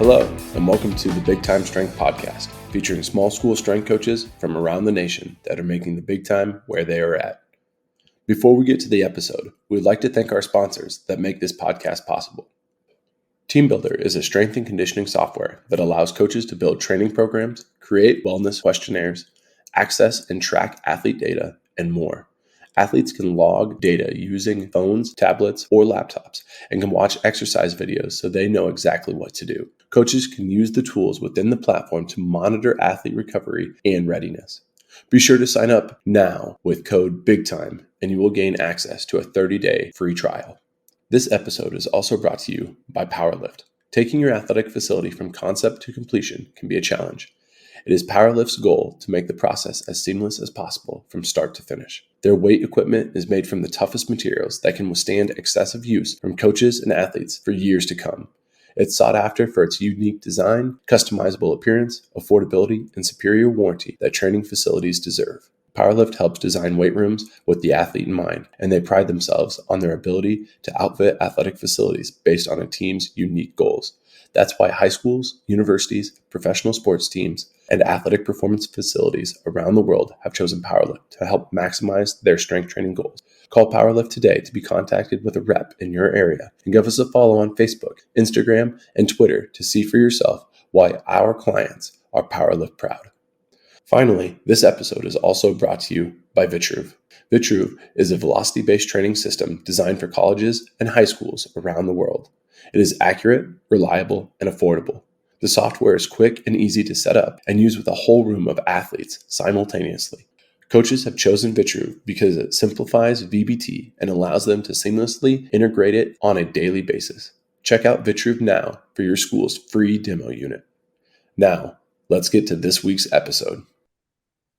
Hello, and welcome to the BigTime Strength Podcast, featuring small school strength coaches from around the nation that are making the big time where they are at. Before we get to the episode, we'd like to thank our sponsors that make this podcast possible. TeamBuildr is a strength and conditioning software that allows coaches to build training programs, create wellness questionnaires, access and track athlete data, and more. Athletes can log data using phones, tablets, or laptops and can watch exercise videos so they know exactly what to do. Coaches can use the tools within the platform to monitor athlete recovery and readiness. Be sure to sign up now with code BigTime and you will gain access to a 30-day free trial. This episode is also brought to you by Powerlift. Taking your athletic facility from concept to completion can be a challenge. It is Powerlift's goal to make the process as seamless as possible from start to finish. Their weight equipment is made from the toughest materials that can withstand excessive use from coaches and athletes for years to come. It's sought after for its unique design, customizable appearance, affordability, and superior warranty that training facilities deserve. Powerlift helps design weight rooms with the athlete in mind, and they pride themselves on their ability to outfit athletic facilities based on a team's unique goals. That's why high schools, universities, professional sports teams, and athletic performance facilities around the world have chosen Powerlift to help maximize their strength training goals. Call Powerlift today to be contacted with a rep in your area and give us a follow on Facebook, Instagram, and Twitter to see for yourself why our clients are Powerlift proud. Finally, this episode is also brought to you by Vitruve. Vitruve is a velocity-based training system designed for colleges and high schools around the world. It is accurate, reliable, and affordable. The software is quick and easy to set up and use with a whole room of athletes simultaneously. Coaches have chosen Vitruve because it simplifies VBT and allows them to seamlessly integrate it on a daily basis. Check out Vitruve now for your school's free demo unit. Now, let's get to this week's episode.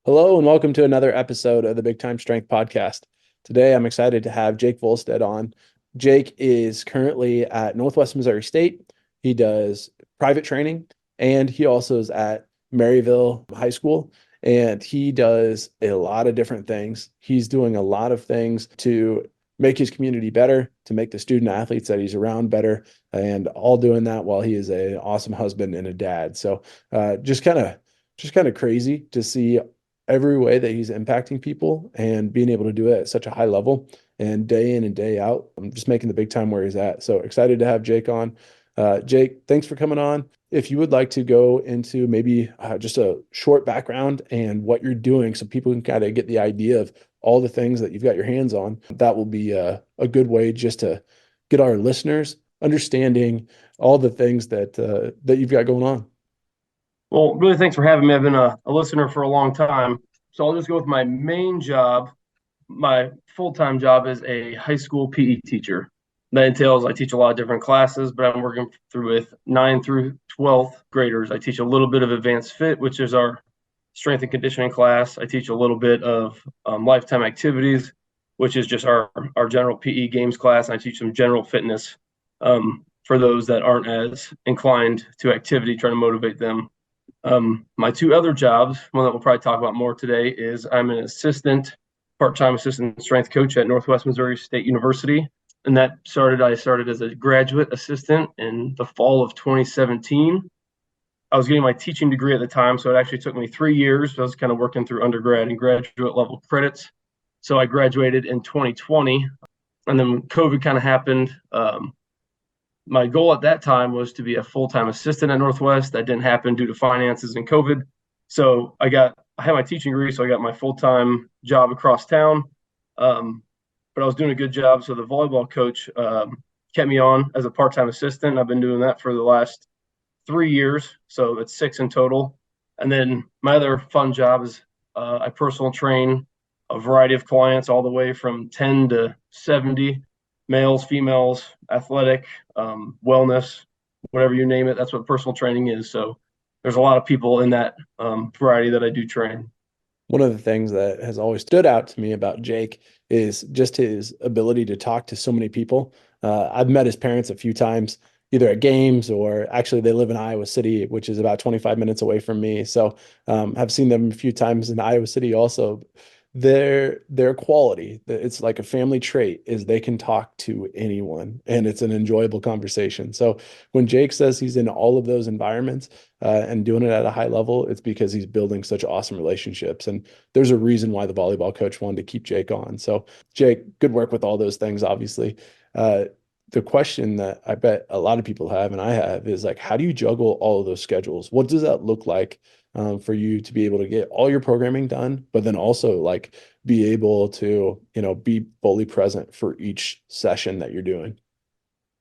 Hello, and welcome to another episode of the BigTime Strength Podcast. Today, I'm excited to have Jake Vollstedt on. Jake is currently at Northwest Missouri State. He does private training, and he also is at Maryville High School, and he does a lot of different things. He's doing a lot of things to make his community better, to make the student athletes that he's around better, and all doing that while he is an awesome husband and a dad. So just kind of crazy to see every way that he's impacting people and being able to do it at such a high level and day in and day out. I'm just making the big time where he's at. So excited to have Jake on. Jake, thanks for coming on. If you would like to go into maybe just a short background and what you're doing so people can kind of get the idea of all the things that you've got your hands on, that will be a good way just to get our listeners understanding all the things that you've got going on. Well, really, thanks for having me. I've been a listener for a long time. So I'll just go with my main job. My full-time job is a high school PE teacher. That entails I teach a lot of different classes, but I'm working with 9th through 12th graders. I teach a little bit of advanced fit, which is our strength and conditioning class. I teach a little bit of lifetime activities, which is just our general PE games class. And I teach some general fitness for those that aren't as inclined to activity, trying to motivate them. My two other jobs, one that we'll probably talk about more today, is I'm an part-time assistant strength coach at Northwest Missouri State University. And I started as a graduate assistant in the fall of 2017. I was getting my teaching degree at the time, so it actually took me 3 years. I was kind of working through undergrad and graduate level credits. So I graduated in 2020, and then COVID kind of happened. My goal at that time was to be a full-time assistant at Northwest. That didn't happen due to finances and COVID. So I had my teaching degree, so I got my full-time job across town. But I was doing a good job. So the volleyball coach kept me on as a part-time assistant. I've been doing that for the last 3 years. So it's 6 in total. And then my other fun job is I personal train a variety of clients all the way from 10 to 70. Males, females, athletic, wellness, whatever you name it. That's what personal training is. So there's a lot of people in that variety that I do train. One of the things that has always stood out to me about Jake is just his ability to talk to so many people. I've met his parents a few times, either at games or actually they live in Iowa City, which is about 25 minutes away from me. So I've seen them a few times in Iowa City also. their quality, it's like a family trait, is they can talk to anyone and it's an enjoyable conversation. So when Jake says he's in all of those environments and doing it at a high level, it's because he's building such awesome relationships. And there's a reason why the volleyball coach wanted to keep Jake on. So Jake, good work with all those things, obviously. The question that I bet a lot of people have, and I have, is like, how do you juggle all of those schedules? What does that look like for you to be able to get all your programming done, but then also like be able to, be fully present for each session that you're doing?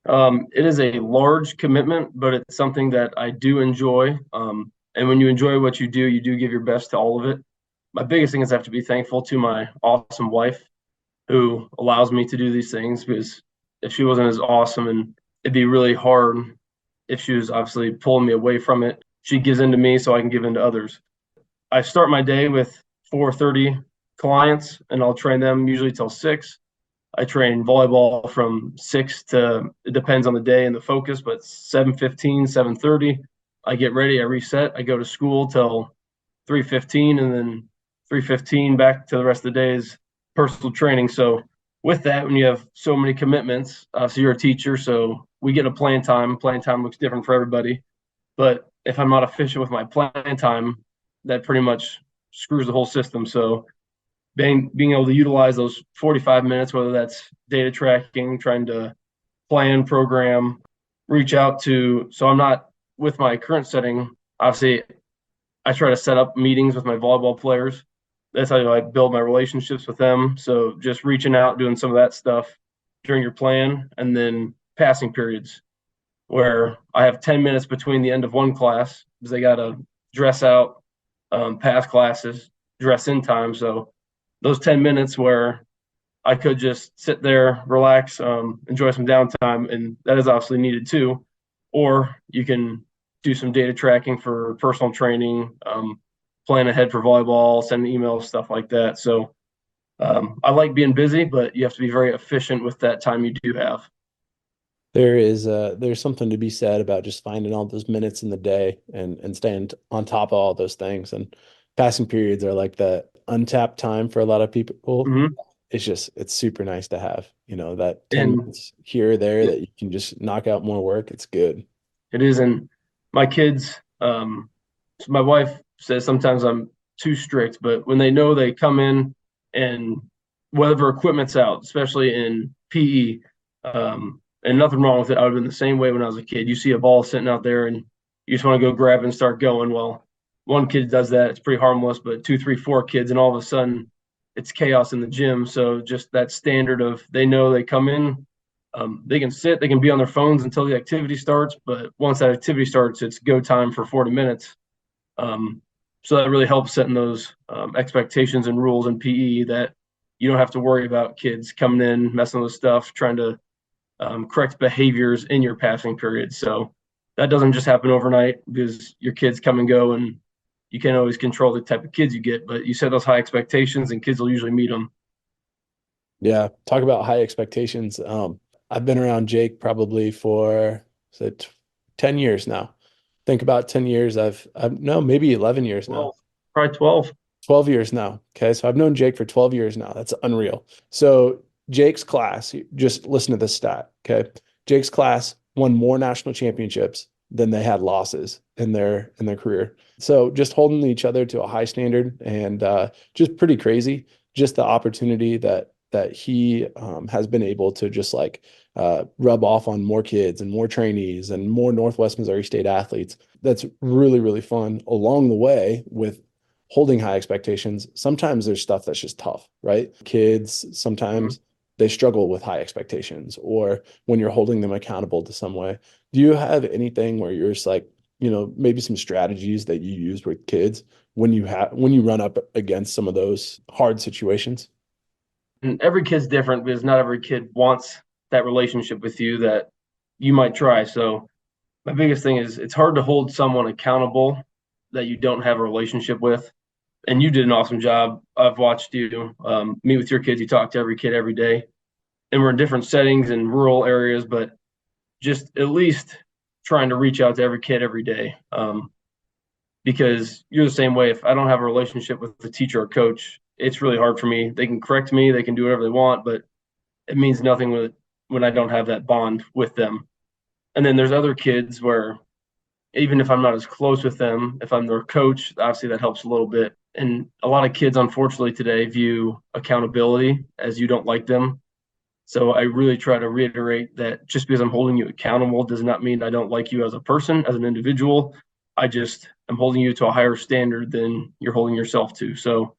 It is a large commitment, but it's something that I do enjoy. And when you enjoy what you do give your best to all of it. My biggest thing is I have to be thankful to my awesome wife who allows me to do these things, because if she wasn't as awesome, and it'd be really hard if she was obviously pulling me away from it. She gives in to me so I can give in to others. I start my day with 4:30 clients, and I'll train them usually till 6. I train volleyball from 6 to, it depends on the day and the focus, but 7:15, 7:30. I get ready, I reset, I go to school till 3:15, and then 3:15 back to the rest of the day is personal training. So with that, when you have so many commitments, so you're a teacher, so we get a plan time. Plan time looks different for everybody. But if I'm not efficient with my plan time, that pretty much screws the whole system. So being able to utilize those 45 minutes, whether that's data tracking, trying to plan, program, reach out to, so I'm not with my current setting. Obviously, I try to set up meetings with my volleyball players. That's how I build my relationships with them. So just reaching out, doing some of that stuff during your plan, and then passing periods where I have 10 minutes between the end of one class because they got to dress out, pass classes, dress in time. So those 10 minutes where I could just sit there, relax, enjoy some downtime, and that is obviously needed too. Or you can do some data tracking for personal training, plan ahead for volleyball, send emails, stuff like that. So I like being busy, but you have to be very efficient with that time you do have. There's something to be said about just finding all those minutes in the day and staying on top of all those things. And passing periods are like the untapped time for a lot of people. Mm-hmm. It's super nice to have, that 10 And minutes here or there it, that you can just knock out more work. It's good. it is. And my kids, so my wife says sometimes I'm too strict, but when they know they come in and whatever equipment's out, especially in PE, and nothing wrong with it. I would have been the same way when I was a kid. You see a ball sitting out there and you just want to go grab it and start going. Well, one kid does that, it's pretty harmless, but two, three, four kids, and all of a sudden it's chaos in the gym. So just that standard of, they know they come in, they can sit, they can be on their phones until the activity starts, but once that activity starts, it's go time for 40 minutes. So that really helps setting those expectations and rules in PE, that you don't have to worry about kids coming in, messing with stuff, trying to correct behaviors in your passing period. So that doesn't just happen overnight, because your kids come and go, and you can't always control the type of kids you get, but you set those high expectations and kids will usually meet them. Yeah. Talk about high expectations. I've been around Jake probably for, say, 10 years now. Think about 10 years. I've no, maybe 11 years now. 12, probably 12. 12 years now. Okay. So I've known Jake for 12 years now. That's unreal. So Jake's class, just listen to this stat. Okay. Jake's class won more national championships than they had losses in their career. So just holding each other to a high standard, and just pretty crazy. Just the opportunity that he has been able to just like rub off on more kids and more trainees and more Northwest Missouri State athletes. That's really, really fun. Along the way with holding high expectations, sometimes there's stuff that's just tough, right? Kids sometimes they struggle with high expectations, or when you're holding them accountable to some way. Do you have anything where you're just like, maybe some strategies that you use with kids when you run up against some of those hard situations? And every kid's different, because not every kid wants that relationship with you that you might try. So my biggest thing is, it's hard to hold someone accountable that you don't have a relationship with. And you did an awesome job. I've watched you meet with your kids. You talk to every kid every day, and we're in different settings in rural areas, but just at least trying to reach out to every kid every day. Because you're the same way. If I don't have a relationship with the teacher or coach, it's really hard for me. They can correct me, they can do whatever they want, but it means nothing when I don't have that bond with them. And then there's other kids where even if I'm not as close with them, if I'm their coach, obviously that helps a little bit. And a lot of kids, unfortunately, today view accountability as you don't like them. So I really try to reiterate that just because I'm holding you accountable does not mean I don't like you as a person, as an individual. I just am holding you to a higher standard than you're holding yourself to. So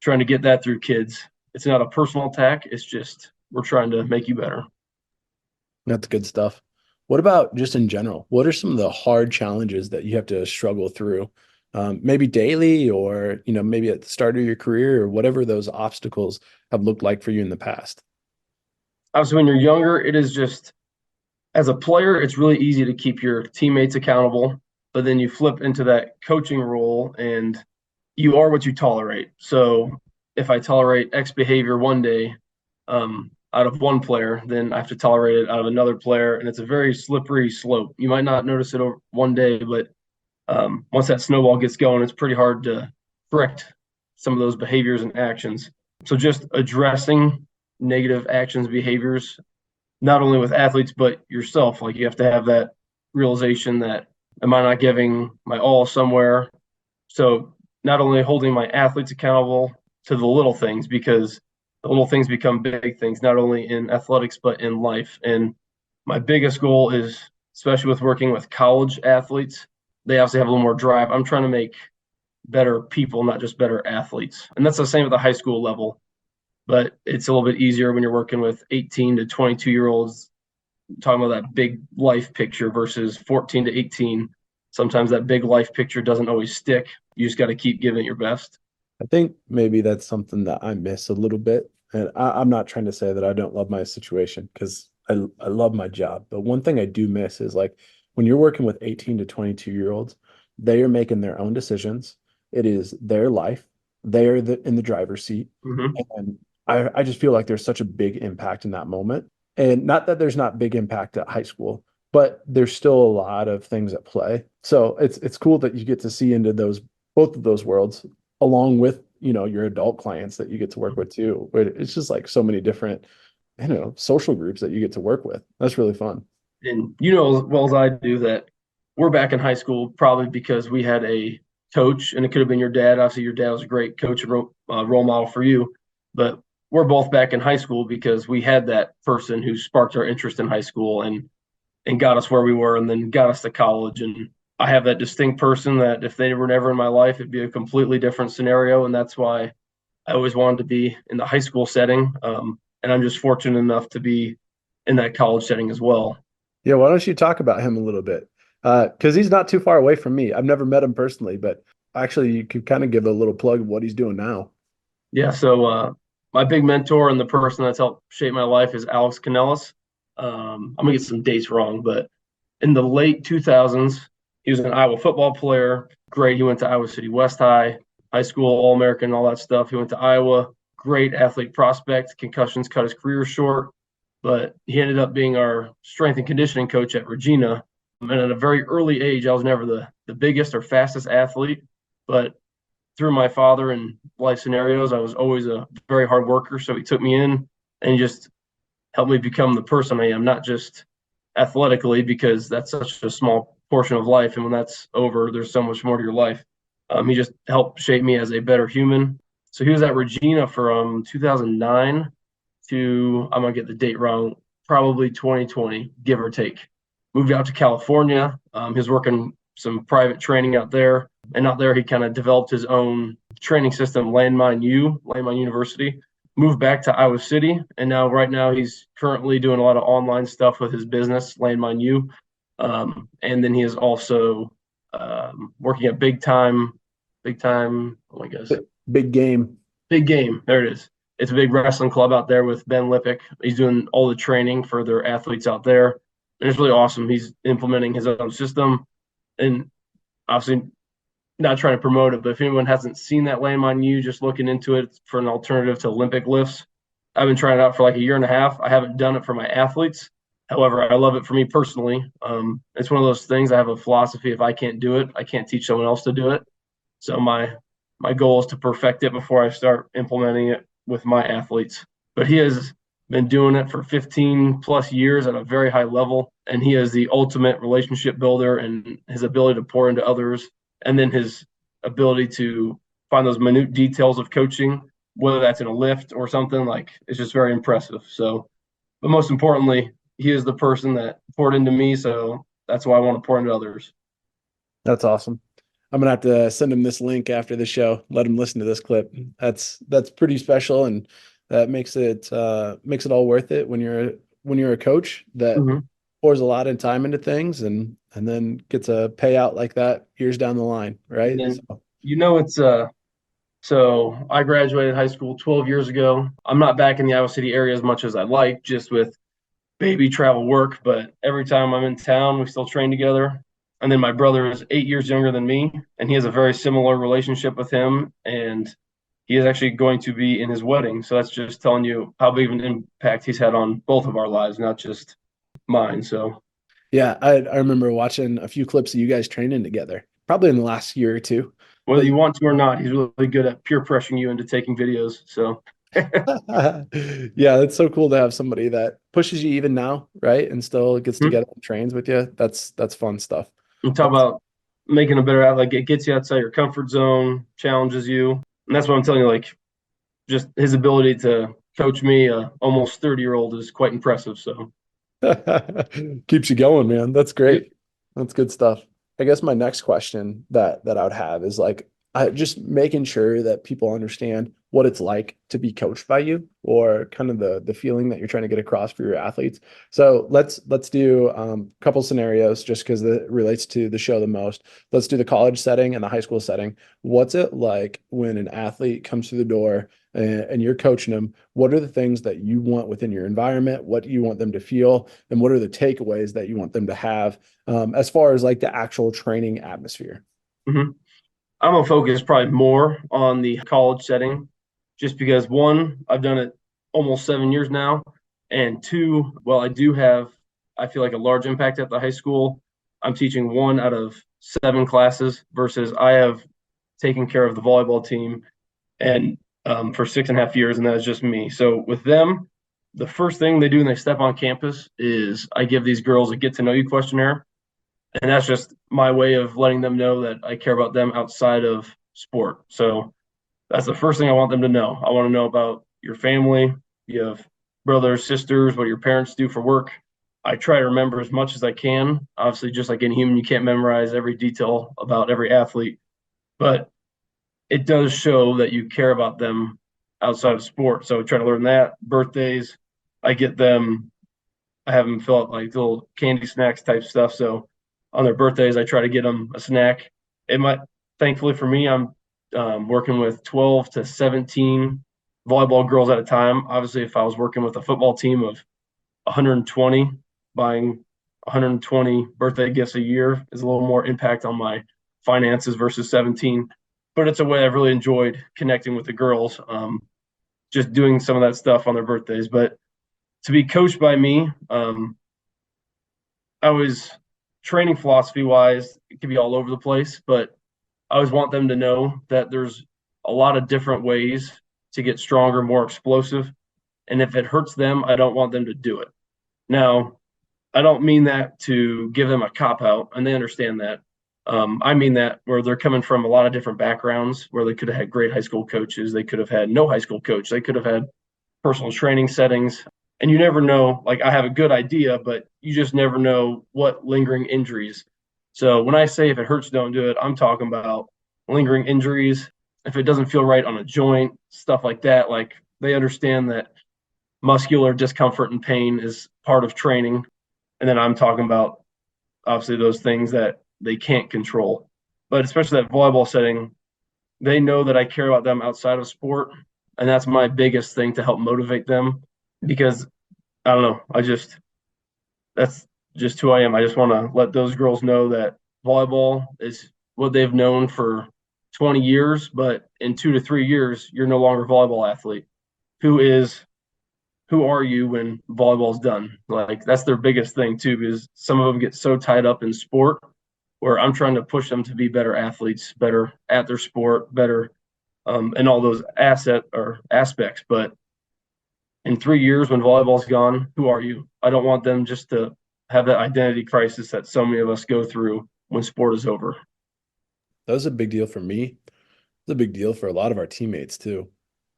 trying to get that through kids. It's not a personal attack. It's just we're trying to make you better. That's good stuff. What about just in general? What are some of the hard challenges that you have to struggle through? Maybe daily or, maybe at the start of your career or whatever those obstacles have looked like for you in the past. Obviously, when you're younger, it is just as a player, it's really easy to keep your teammates accountable, but then you flip into that coaching role and you are what you tolerate. So if I tolerate X behavior one day out of one player, then I have to tolerate it out of another player. And it's a very slippery slope. You might not notice it over one day, but once that snowball gets going, it's pretty hard to correct some of those behaviors and actions. So just addressing negative actions, behaviors, not only with athletes, but yourself. Like you have to have that realization that am I not giving my all somewhere? So not only holding my athletes accountable to the little things, because the little things become big things, not only in athletics, but in life. And my biggest goal is, especially with working with college athletes, they obviously have a little more drive. I'm trying to make better people, not just better athletes. And that's the same at the high school level. But it's a little bit easier when you're working with 18 to 22-year-olds, talking about that big life picture versus 14 to 18. Sometimes that big life picture doesn't always stick. You just got to keep giving it your best. I think maybe that's something that I miss a little bit. And I'm not trying to say that I don't love my situation because I love my job. But one thing I do miss is like when you're working with 18 to 22-year-olds, they are making their own decisions. It is their life. They are in the driver's seat. Mm-hmm. And I just feel like there's such a big impact in that moment. And not that there's not big impact at high school, but there's still a lot of things at play. So it's cool that you get to see into both of those worlds along with, your adult clients that you get to work with too. But it's just like so many different, social groups that you get to work with. That's really fun. And you know as well as I do that we're back in high school probably because we had a coach, and it could have been your dad. Obviously, your dad was a great coach and role model for you. But we're both back in high school because we had that person who sparked our interest in high school and got us where we were and then got us to college. And I have that distinct person that if they were never in my life, it'd be a completely different scenario. And that's why I always wanted to be in the high school setting. And I'm just fortunate enough to be in that college setting as well. Yeah, why don't you talk about him a little bit? Because he's not too far away from me. I've never met him personally, but actually you could kind of give a little plug of what he's doing now. Yeah, so my big mentor and the person that's helped shape my life is Alex Canellis. I'm going to get some dates wrong, but in the late 2000s, he was an Iowa football player. Great. He went to Iowa City West high school, All-American, all that stuff. He went to Iowa. Great athlete prospect. Concussions cut his career short, but he ended up being our strength and conditioning coach at Regina. And at a very early age, I was never the biggest or fastest athlete, but through my father and life scenarios, I was always a very hard worker. So he took me in and just helped me become the person I am, not just athletically, because that's such a small portion of life. And when that's over, there's so much more to your life. He just helped shape me as a better human. So he was at Regina from 2009 to, I'm going to get the date wrong, probably 2020, give or take. Moved out to California. He was working some private training out there. And out there, he kind of developed his own training system, Landmine University. Moved back to Iowa City, and right now he's currently doing a lot of online stuff with his business, Landmine U. And then he is also working at BigTime. BigTime, oh my gosh. Big Game. Big Game, there it is. It's a big wrestling club out there with Ben Lippick. He's doing all the training for their athletes out there. And it's really awesome. He's implementing his own system. And obviously, not trying to promote it, but if anyone hasn't seen that Landmine U, just looking into it for an alternative to Olympic lifts. I've been trying it out for like a year and a half. I haven't done it for my athletes. However, I love it for me personally. It's one of those things. I have a philosophy: if I can't do it, I can't teach someone else to do it. So my my goal is to perfect it before I start implementing it with my athletes. But he has been doing it for 15 plus years at a very high level, and he is the ultimate relationship builder, and his ability to pour into others, and then his ability to find those minute details of coaching, whether that's in a lift or something, like, it's just very impressive. So, but most importantly, he is the person that poured into me, so that's why I want to pour into others. That's awesome. I'm gonna have to send him this link after the show. Let him listen to this clip. That's pretty special, and that makes it all worth it when you're a coach that pours a lot of time into things and then gets a payout like that years down the line, right? And it's so I graduated high school 12 years ago. I'm not back in the Iowa City area as much as I'd like, just with baby travel work, but every time I'm in town, we still train together. And then my brother is 8 years younger than me, and he has a very similar relationship with him. And he is actually going to be in his wedding. So that's just telling you how big of an impact he's had on both of our lives, not just mine. So, yeah, I remember watching a few clips of you guys training together, probably in the last year or two. whether you want to or not, he's really good at peer pressuring you into taking videos. So, yeah, it's so cool to have somebody that pushes you even now, right? And still gets together and trains with you. That's fun stuff. and talk about making a better like it gets you outside your comfort zone, challenges you. And that's what I'm telling you, like, just his ability to coach me, almost 30-year-old, is quite impressive. So keeps you going, man. That's great. That's good stuff. I guess my next question that I would have is like just making sure that people understand what it's like to be coached by you, or kind of the feeling that you're trying to get across for your athletes. So let's do a couple scenarios just because it relates to the show the most. Let's do the college setting and the high school setting. What's it like when an athlete comes through the door and you're coaching them? What are the things that you want within your environment? What do you want them to feel? And what are the takeaways that you want them to have as far as like the actual training atmosphere? I'm gonna focus probably more on the college setting, just because, one, I've done it almost 7 years now, and two, well, I feel like, a large impact at the high school. I'm teaching 1 out of 7 classes versus I have taken care of the volleyball team and for 6.5 years, and that is just me. So with them, the first thing they do when they step on campus is I give these girls a get to know you questionnaire. And that's just my way of letting them know that I care about them outside of sport. So that's the first thing I want them to know. I want to know about your family. You have brothers, sisters, what your parents do for work. I try to remember as much as I can. Obviously, just like any human, you can't memorize every detail about every athlete, but it does show that you care about them outside of sport. So I try to learn that. Birthdays, I have them fill out like little candy snacks type stuff. So on their birthdays, I try to get them a snack. Thankfully for me, I'm working with 12 to 17 volleyball girls at a time. Obviously, if I was working with a football team of 120, buying 120 birthday gifts a year is a little more impact on my finances versus 17. But it's a way I've really enjoyed connecting with the girls, just doing some of that stuff on their birthdays. But to be coached by me, I was training philosophy wise, it can be all over the place, but I always want them to know that there's a lot of different ways to get stronger, more explosive. And if it hurts them, I don't want them to do it. Now, I don't mean that to give them a cop out, and they understand that. I mean that where they're coming from a lot of different backgrounds, where they could have had great high school coaches, they could have had no high school coach, they could have had personal training settings. And you never know, like, I have a good idea, but you just never know what lingering injuries. So when I say if it hurts, don't do it, I'm talking about lingering injuries. If it doesn't feel right on a joint, stuff like that, like, they understand that muscular discomfort and pain is part of training. And then I'm talking about obviously those things that they can't control. But especially that volleyball setting, they know that I care about them outside of sport. And that's my biggest thing to help motivate them, because I don't know, that's just who I am. I just want to let those girls know that volleyball is what they've known for 20 years, but in 2 to 3 years, you're no longer a volleyball athlete. Who are you when volleyball's done? Like, that's their biggest thing too, because some of them get so tied up in sport, where I'm trying to push them to be better athletes, better at their sport, better and all those aspects. But in 3 years, when volleyball's gone, who are you? I don't want them just to have that identity crisis that so many of us go through when sport is over. That was a big deal for me. It's a big deal for a lot of our teammates too.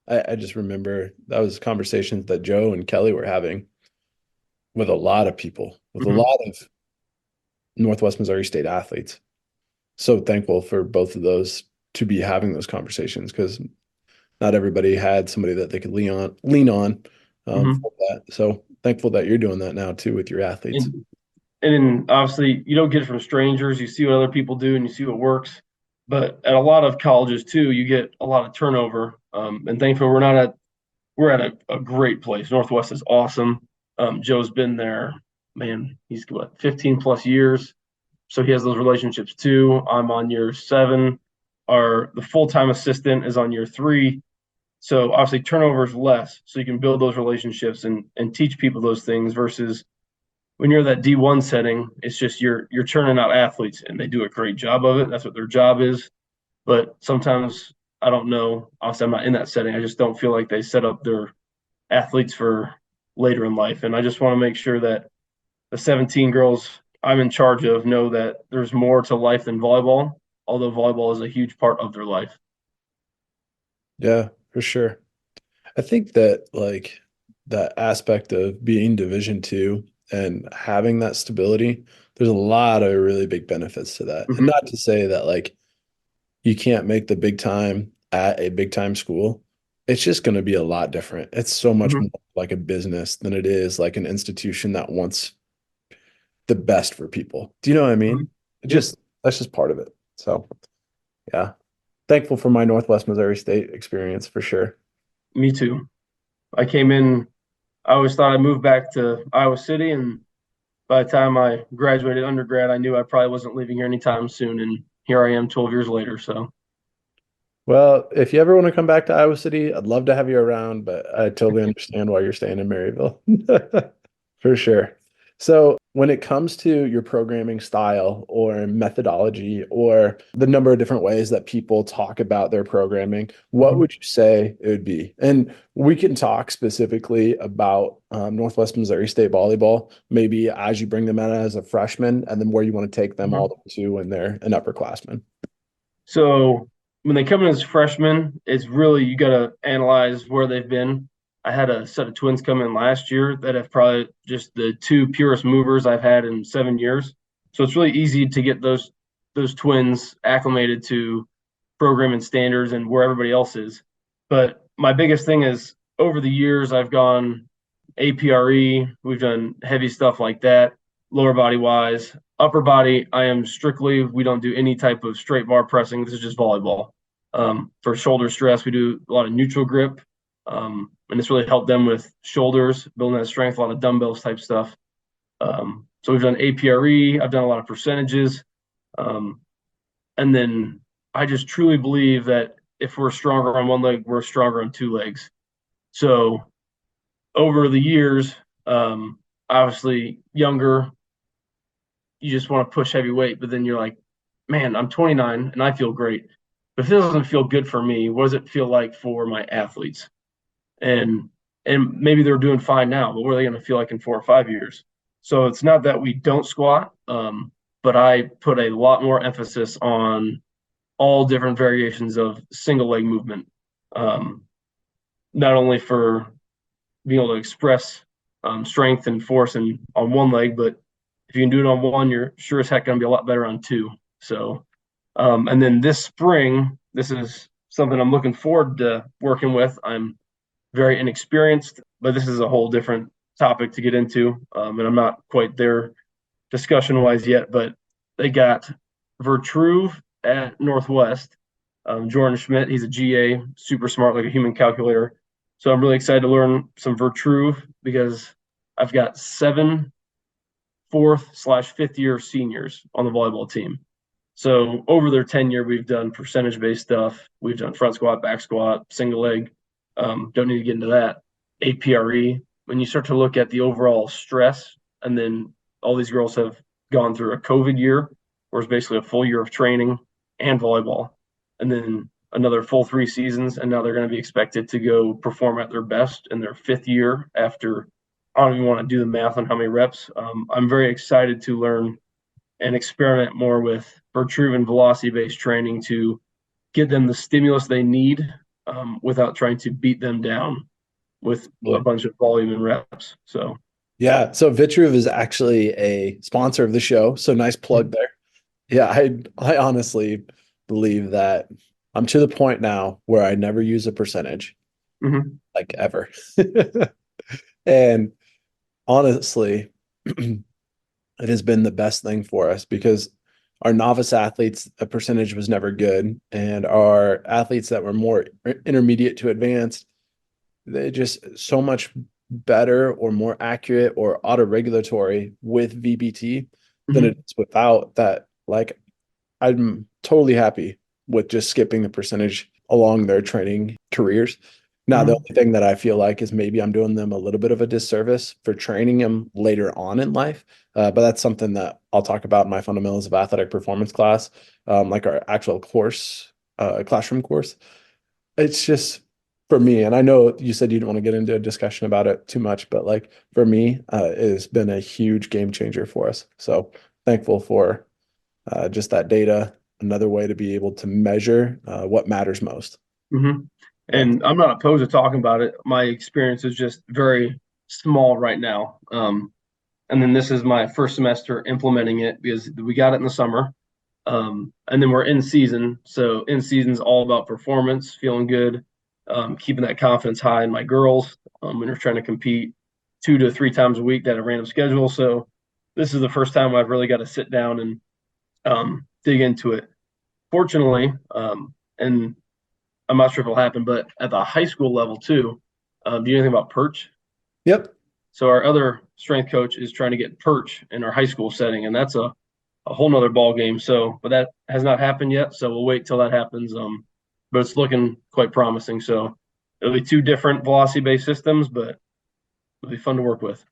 I just remember that was conversations that Joe and Kelly were having with a lot of people, with a Mm-hmm. lot of Northwest Missouri State athletes. So thankful for both of those to be having those conversations because not everybody had somebody that they could lean on Mm-hmm. for that. So thankful that you're doing that now too with your athletes. And then obviously you don't get it from strangers. You see what other people do and you see what works. But at a lot of colleges too, you get a lot of turnover. And thankfully we're at a great place. Northwest is awesome. Joe's been there, man, he's what, 15 plus years. So he has those relationships too. I'm on year 7. The full-time assistant is on year 3. So obviously turnover is less. So you can build those relationships and teach people those things versus when you're that D1 setting, it's just you're churning out athletes and they do a great job of it. That's what their job is. But sometimes I don't know. Obviously, I'm not in that setting. I just don't feel like they set up their athletes for later in life. And I just want to make sure that the 17 girls I'm in charge of know that there's more to life than volleyball, although volleyball is a huge part of their life. Yeah, for sure. I think that like that aspect of being Division 2 and having that stability, there's a lot of really big benefits to that. And Mm-hmm. not to say that like you can't make the big time at a big time school. It's just going to be a lot different. It's so much Mm-hmm. more like a business than it is like an institution that wants the best for people. Do you know what I Mm-hmm. mean? It Yep. just that's just part of it. So yeah, thankful for my Northwest Missouri State experience for sure. Me too. I came in, I always thought I'd move back to Iowa City, and by the time I graduated undergrad, I knew I probably wasn't leaving here anytime soon. And here I am 12 years later. So Well, if you ever want to come back to Iowa City, I'd love to have you around, but I totally understand why you're staying in Maryville. For sure. So, when it comes to your programming style or methodology or the number of different ways that people talk about their programming, what mhm. would you say it would be? And we can talk specifically about Northwest Missouri State volleyball, maybe as you bring them in as a freshman, and then where you want to take them all the way to when they're an upperclassman. So when they come in as freshmen, it's really you got to analyze where they've been. I had a set of twins come in last year that have probably just the 2 purest movers I've had in 7 years. So it's really easy to get those twins acclimated to programming standards and where everybody else is. But my biggest thing is over the years I've gone APRE, we've done heavy stuff like that, lower body wise. Upper body, I am strictly, we don't do any type of straight bar pressing. This is just volleyball. For shoulder stress, we do a lot of neutral grip. And it's really helped them with shoulders, building that strength, a lot of dumbbells type stuff. So we've done APRE, I've done a lot of percentages. And then I just truly believe that if we're stronger on one leg, we're stronger on 2 legs. So over the years, obviously younger, you just want to push heavy weight, but then you're like, man, I'm 29 and I feel great. But if this doesn't feel good for me, what does it feel like for my athletes? And maybe they're doing fine now, but what are they going to feel like in 4 or 5 years? So it's not that we don't squat, but I put a lot more emphasis on all different variations of single leg movement, not only for being able to express strength and force on one leg, but if you can do it on one, you're sure as heck going to be a lot better on 2. So, and then this spring, this is something I'm looking forward to working with. I'm very inexperienced, but this is a whole different topic to get into. And I'm not quite there discussion wise yet, but they got Vertruve at Northwest. Jordan Schmidt, he's a GA, super smart, like a human calculator. So I'm really excited to learn some Vertruve because I've got 7 4th/5th year seniors on the volleyball team. So over their tenure, we've done percentage based stuff. We've done front squat, back squat, single leg. Don't need to get into that. APRE. When you start to look at the overall stress, and then all these girls have gone through a COVID year, where it's basically a full year of training and volleyball. And then another full 3 seasons, and now they're going to be expected to go perform at their best in their 5th year after. I don't even want to do the math on how many reps. I'm very excited to learn and experiment more with hypertrophy and velocity-based training to get them the stimulus they need without trying to beat them down with a bunch of volume and reps. So yeah, so Vitruve is actually a sponsor of the show, so nice plug there. Yeah, I honestly believe that I'm to the point now where I never use a percentage, like ever. And honestly, it has been the best thing for us because our novice athletes, a percentage was never good. And our athletes that were more intermediate to advanced, they just so much better or more accurate or auto-regulatory with VBT than it is without that. Like, I'm totally happy with just skipping the percentage along their training careers. Now, the only thing that I feel like is maybe I'm doing them a little bit of a disservice for training them later on in life. But that's something that I'll talk about in my fundamentals of athletic performance class, like our actual course, classroom course. It's just for me, and I know you said you didn't want to get into a discussion about it too much, but like for me, it has been a huge game changer for us. So thankful for just that data, another way to be able to measure what matters most. And I'm not opposed to talking about it. My experience is just very small right now. And then this is my first semester implementing it because we got it in the summer. And then we're in season. So in season's all about performance, feeling good, keeping that confidence high in my girls when we're trying to compete 2 to 3 times a week at a random schedule. So this is the first time I've really got to sit down and dig into it. Fortunately, and I'm not sure if it'll happen, but at the high school level too, do you know anything about perch? Yep. So our other strength coach is trying to get perch in our high school setting, and that's a whole nother ball game. So, but that has not happened yet. So we'll wait till that happens. But it's looking quite promising. So it'll be 2 different velocity-based systems, but it'll be fun to work with.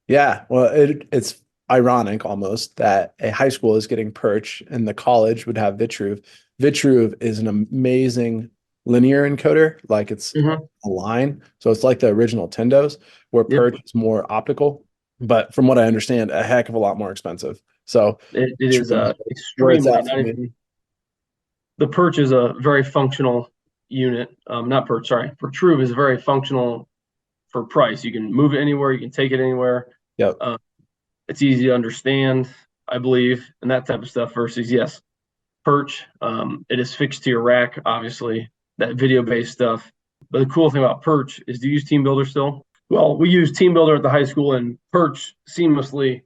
Yeah. Well, it's ironic almost that a high school is getting perch and the college would have Vitruve. Vitruve is an amazing linear encoder, like it's a line. So it's like the original Tendos, where perch is more optical, but from what I understand, a heck of a lot more expensive. So it is where it's extremely. at for me. The perch is a very functional unit. Not perch, sorry. Protruve is very functional for price. You can move it anywhere. You can take it anywhere. Yep. It's easy to understand, I believe, and that type of stuff versus, yes, perch. It is fixed to your rack, obviously, that video-based stuff. But the cool thing about perch is, do you use TeamBuildr still? Well, we use TeamBuildr at the high school, and perch seamlessly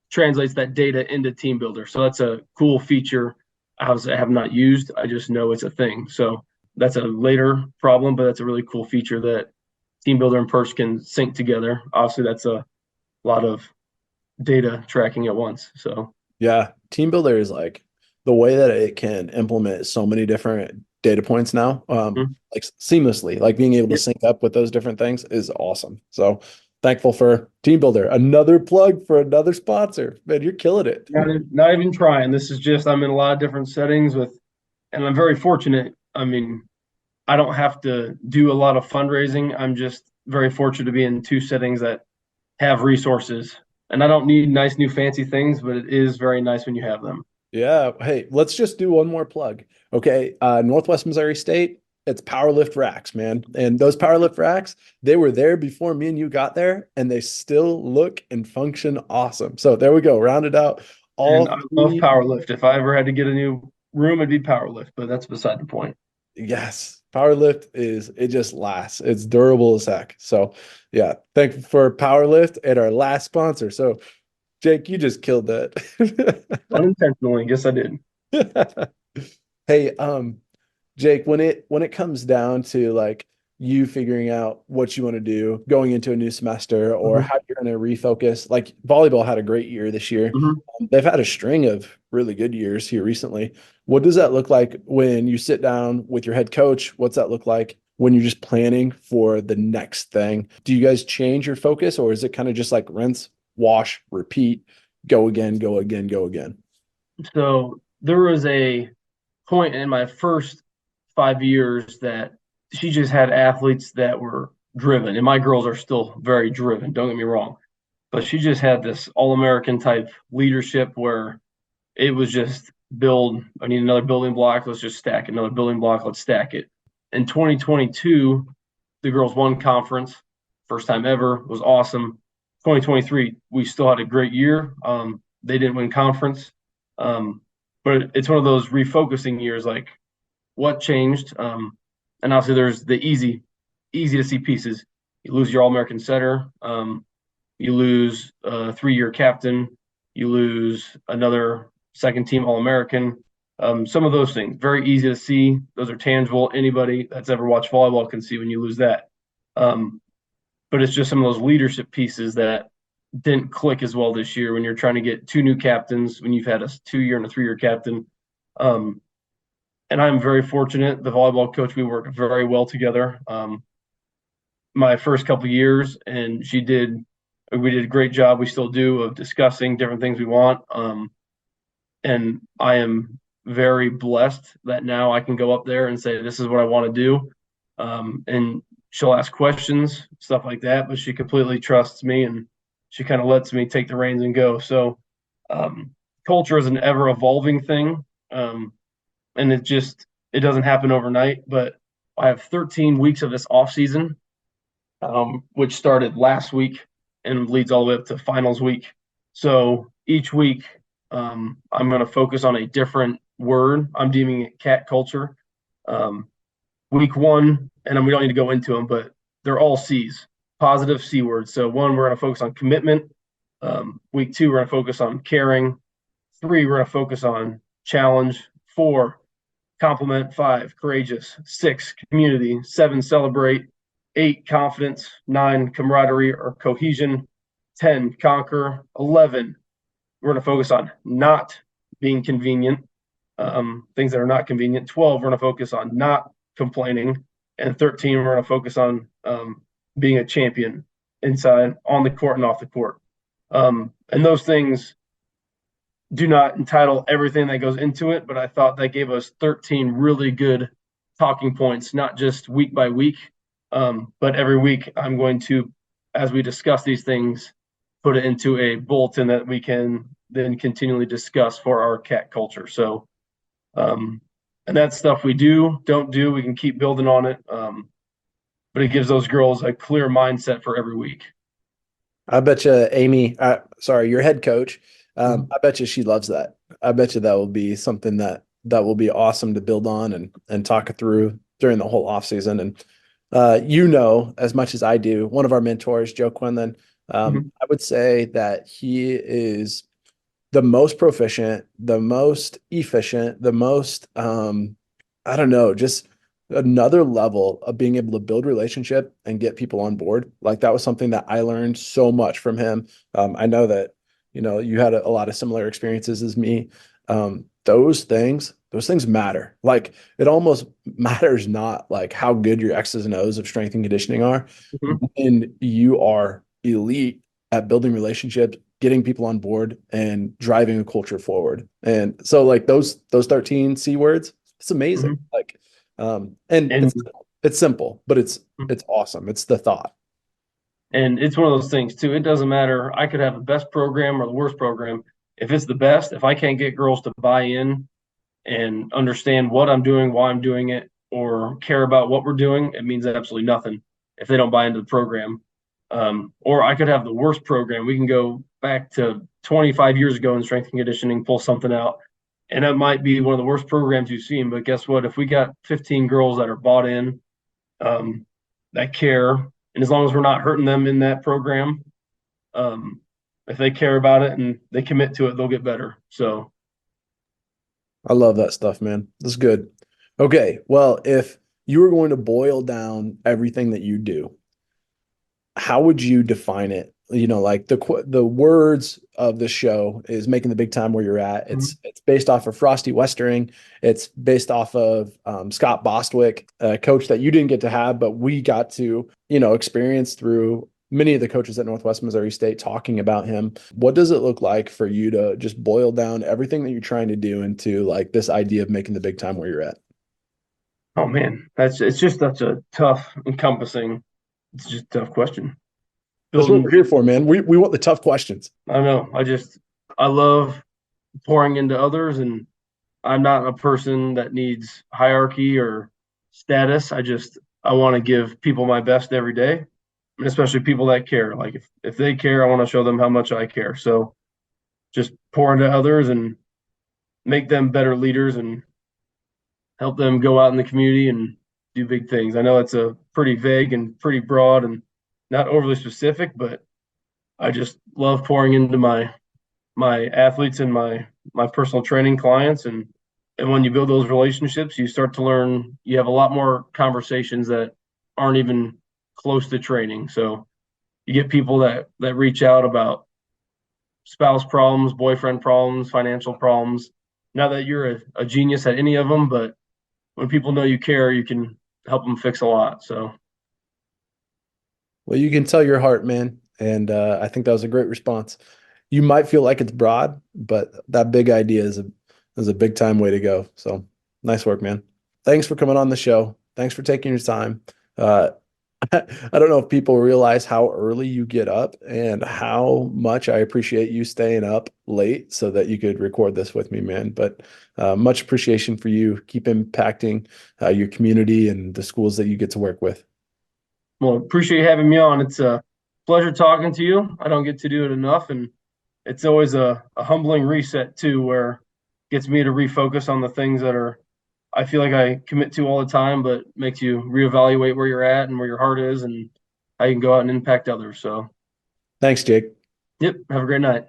translates that data into TeamBuildr. So that's a cool feature I have not used. I just know it's a thing. So that's a later problem, but that's a really cool feature that TeamBuildr and perch can sync together. Obviously, that's a lot of data tracking at once. So yeah, TeamBuildr is like the way that it can implement so many different data points now, like seamlessly, like being able to sync up with those different things is awesome. So thankful for TeamBuildr. Another plug for another sponsor. Man, you're killing it. Not even trying. This is just, I'm in a lot of different settings and I'm very fortunate. I mean, I don't have to do a lot of fundraising. I'm just very fortunate to be in 2 settings that have resources. And I don't need nice new fancy things, but it is very nice when you have them. Yeah. Hey, let's just do one more plug. Okay. Northwest Missouri State, it's powerlift racks, man. And those powerlift racks, they were there before me and you got there, and they still look and function awesome. So there we go. Rounded out all and I love powerlift. If I ever had to get a new room, it'd be powerlift, but that's beside the point. Yes. Powerlift it just lasts. It's durable as heck. So yeah, thank you for Powerlift and our last sponsor. So Jake, you just killed that. Unintentionally, yes, I did. Hey, Jake, when it comes down to like you figuring out what you want to do going into a new semester or how you're going to refocus, like volleyball had a great year this year. They've had a string of really good years here recently. What does that look like when you sit down with your head coach? What's that look like when you're just planning for the next thing? Do you guys change your focus, or is it kind of just like rinse, wash, repeat, go again, go again, go again? So there was a point in my first 5 years that she just had athletes that were driven, and my girls are still very driven, don't get me wrong, but she just had this all-American type leadership where it was just I need another building block, let's just stack it. Another building block, let's stack it. In 2022, the girls won conference, first time ever, it was awesome. 2023, we still had a great year. They didn't win conference, but it's one of those refocusing years, like what changed. And obviously there's the easy to see pieces. You lose your All-American setter, you lose a 3-year captain, you lose another second team All-American. Some of those things, very easy to see. Those are tangible. Anybody that's ever watched volleyball can see when you lose that. But it's just some of those leadership pieces that didn't click as well this year when you're trying to get 2 new captains, when you've had a 2-year and a 3-year captain. And I'm very fortunate. The volleyball coach, we work very well together. My first couple of years, and we did a great job. We still do, of discussing different things we want. And I am very blessed that now I can go up there and say, this is what I want to do. And she'll ask questions, stuff like that, but she completely trusts me and she kind of lets me take the reins and go. So culture is an ever evolving thing. And it doesn't happen overnight, but I have 13 weeks of this off season, which started last week and leads all the way up to finals week. So each week, I'm going to focus on a different word. I'm deeming it cat culture. Week 1, and we don't need to go into them, but they're all C's, positive C words. So 1, we're going to focus on commitment. Week 2, we're going to focus on caring. 3, we're going to focus on challenge. 4, compliment. 5, courageous. 6, community. 7, celebrate. 8, confidence. 9, camaraderie or cohesion. 10, conquer. 11, we're going to focus on not being convenient, things that are not convenient. 12, we're going to focus on not complaining. And 13, we're going to focus on being a champion inside, on the court and off the court. And those things do not entitle everything that goes into it, but I thought that gave us 13 really good talking points, not just week by week, but every week I'm going to, as we discuss these things, put it into a bulletin that we can then continually discuss for our cat culture. So, and that's stuff we don't do, we can keep building on it. But it gives those girls a clear mindset for every week. I bet you Amy, your head coach, I bet you she loves that. I bet you that will be something that will be awesome to build on and talk through during the whole off season. And, as much as I do, one of our mentors, Joe Quinlan, I would say that he is the most proficient, the most efficient, the most, just another level of being able to build relationship and get people on board. Like that was something that I learned so much from him. I know that, you had a lot of similar experiences as me. Those things matter. Like it almost matters not like how good your X's and O's of strength and conditioning are. And you are elite at building relationships, getting people on board and driving a culture forward. And so like those 13 C words, it's amazing. Like, and it's simple, but it's awesome. It's the thought. And it's one of those things too. It doesn't matter. I could have the best program or the worst program. If it's the best, if I can't get girls to buy in and understand what I'm doing, why I'm doing it, or care about what we're doing, it means absolutely nothing if they don't buy into the program. Or I could have the worst program. We can go back to 25 years ago in strength and conditioning, pull something out, and that might be one of the worst programs you've seen. But guess what? If we got 15 girls that are bought in, that care, and as long as we're not hurting them in that program, if they care about it and they commit to it, they'll get better. So I love that stuff, man. That's good. Okay. Well, if you were going to boil down everything that you do, how would you define it? Like the words of the show is making the big time where you're at. It's based off of Frosty Westering. It's based off of Scott Bostwick, a coach that you didn't get to have, but we got to, experience through many of the coaches at Northwest Missouri State talking about him. What does it look like for you to just boil down everything that you're trying to do into like this idea of making the big time where you're at? Oh man, it's just such a tough, encompassing. It's just a tough question. That's what we're here for, man. We want the tough questions. I know. I love pouring into others, and I'm not a person that needs hierarchy or status. I want to give people my best every day, and especially people that care. Like if they care, I want to show them how much I care. So just pour into others and make them better leaders and help them go out in the community and do big things. I know it's a pretty vague and pretty broad and not overly specific, but I just love pouring into my athletes and my personal training clients, and when you build those relationships, you start to learn. You have a lot more conversations that aren't even close to training. So you get people that reach out about spouse problems, boyfriend problems, financial problems. Not that you're a genius at any of them, but when people know you care, you can help them fix a lot. So, well, you can tell your heart, man. And I think that was a great response. You might feel like it's broad, but that big idea is a big time way to go. So nice work, man. Thanks for coming on the show. Thanks for taking your time. I don't know if people realize how early you get up and how much I appreciate you staying up late so that you could record this with me, man. But much appreciation for you. Keep impacting your community and the schools that you get to work with. well, appreciate you having me on. It's a pleasure talking to you. I don't get to do it enough, and it's always a humbling reset too, where it gets me to refocus on the things that are I feel like I commit to all the time, but makes you reevaluate where you're at and where your heart is and how you can go out and impact others. So, Thanks, Jake. yep, have a great night.